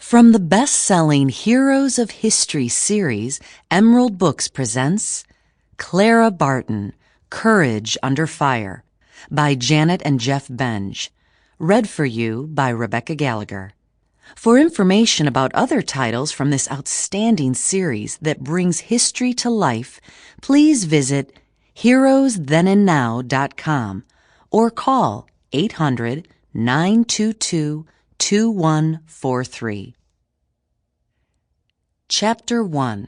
From the best-selling Heroes of History series, Emerald Books presents Clara Barton, Courage Under Fire, by Janet and Geoff Benge. Read for you by Rebecca Gallagher. For information about other titles from this outstanding series that brings history to life, please visit heroesthenandnow.com or call 800-922-2143. Chapter 1.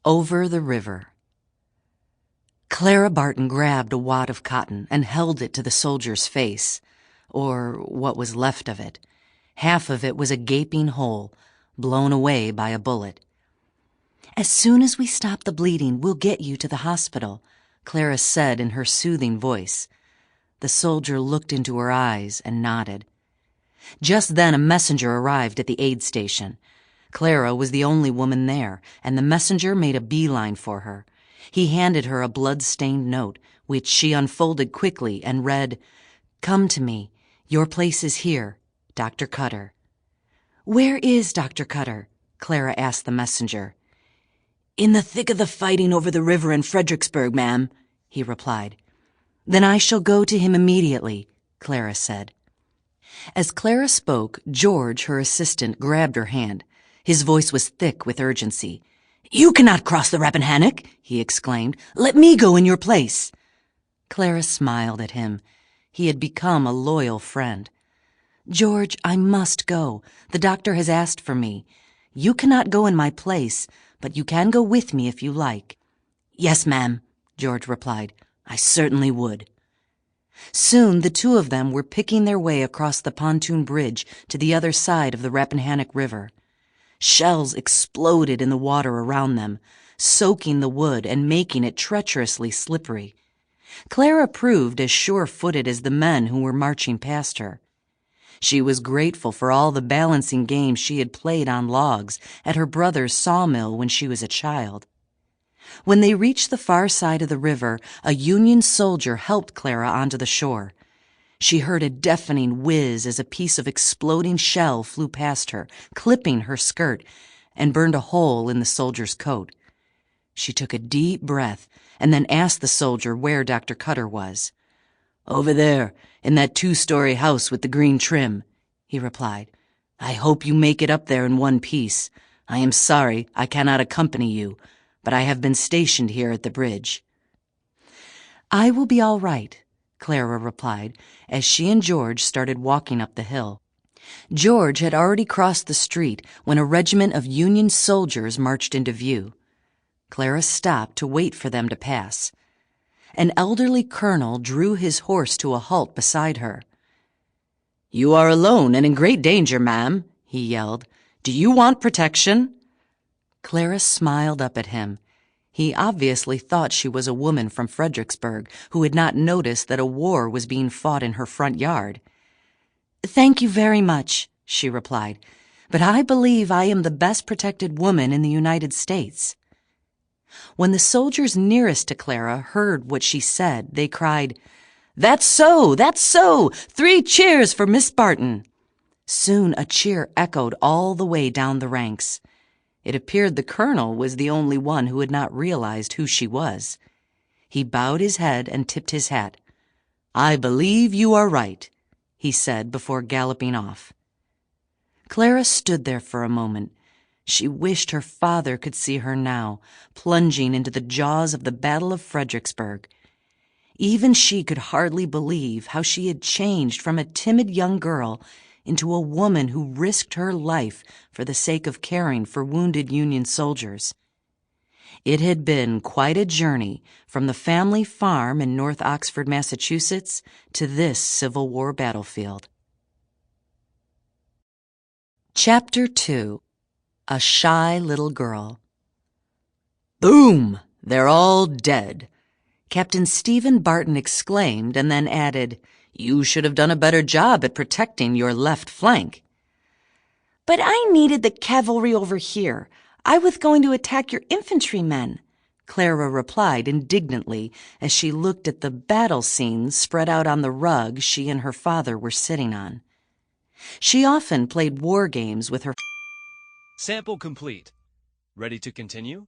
Over the River. Clara Barton grabbed a wad of cotton and held it to the soldier's face, or what was left of it. Half of it was a gaping hole, blown away by a bullet. "As soon as we stop the bleeding, we'll get you to the hospital," Clara said in her soothing voice. The soldier looked into her eyes and nodded. Just then a messenger arrived at the aid station. Clara was the only woman there, and the messenger made a beeline for her. He handed her a blood-stained note, which she unfolded quickly and read, "Come to me. Your place is here. Dr. Cutter." "Where is Dr. Cutter?" Clara asked the messenger. "In the thick of the fighting over the river in Fredericksburg, ma'am," he replied. "Then I shall go to him immediately," Clara said. As Clara spoke, George, her assistant, grabbed her hand. His voice was thick with urgency. "You cannot cross the Rappahannock," he exclaimed. "Let me go in your place." Clara smiled at him. He had become a loyal friend. "George, I must go. The doctor has asked for me. You cannot go in my place, but you can go with me if you like." "Yes, ma'am," George replied. "I certainly would." Soon the two of them were picking their way across the pontoon bridge to the other side of the Rappahannock River. Shells exploded in the water around them, soaking the wood and making it treacherously slippery. Clara proved as sure-footed as the men who were marching past her. She was grateful for all the balancing games she had played on logs at her brother's sawmill when she was a child. When they reached the far side of the river, a Union soldier helped Clara onto the shore. She heard a deafening whiz as a piece of exploding shell flew past her, clipping her skirt, and burned a hole in the soldier's coat. She took a deep breath and then asked the soldier where Dr. Cutter was. "Over there, in that two-story house with the green trim," he replied. "I hope you make it up there in one piece. I am sorry I cannot accompany you, but I have been stationed here at the bridge." "I will be all right," Clara replied, as she and George started walking up the hill. George had already crossed the street when a regiment of Union soldiers marched into view. Clara stopped to wait for them to pass. An elderly colonel drew his horse to a halt beside her. "You are alone and in great danger, ma'am," he yelled. "Do you want protection?" Clara smiled up at him. He obviously thought she was a woman from Fredericksburg who had not noticed that a war was being fought in her front yard. "Thank you very much," she replied, "but I believe I am the best protected woman in the United States." When the soldiers nearest to Clara heard what she said, they cried, "That's so! That's so! 3 cheers for Miss Barton!" Soon a cheer echoed all the way down the ranks. It appeared the colonel was the only one who had not realized who she was. He bowed his head and tipped his hat. "I believe you are right," he said before galloping off. Clara stood there for a moment. She wished her father could see her now, plunging into the jaws of the Battle of Fredericksburg. Even she could hardly believe how she had changed from a timid young girl into a woman who risked her life for the sake of caring for wounded Union soldiers. It had been quite a journey from the family farm in North Oxford, Massachusetts, to this Civil War battlefield. Chapter 2. A Shy Little Girl. "Boom! They're all dead," Captain Stephen Barton exclaimed, and then added, "You should have done a better job at protecting your left flank." "But I needed the cavalry over here. I was going to attack your infantrymen," Clara replied indignantly as she looked at the battle scenes spread out on the rug she and her father were sitting on. She often played war games with her Sample complete. Ready to continue?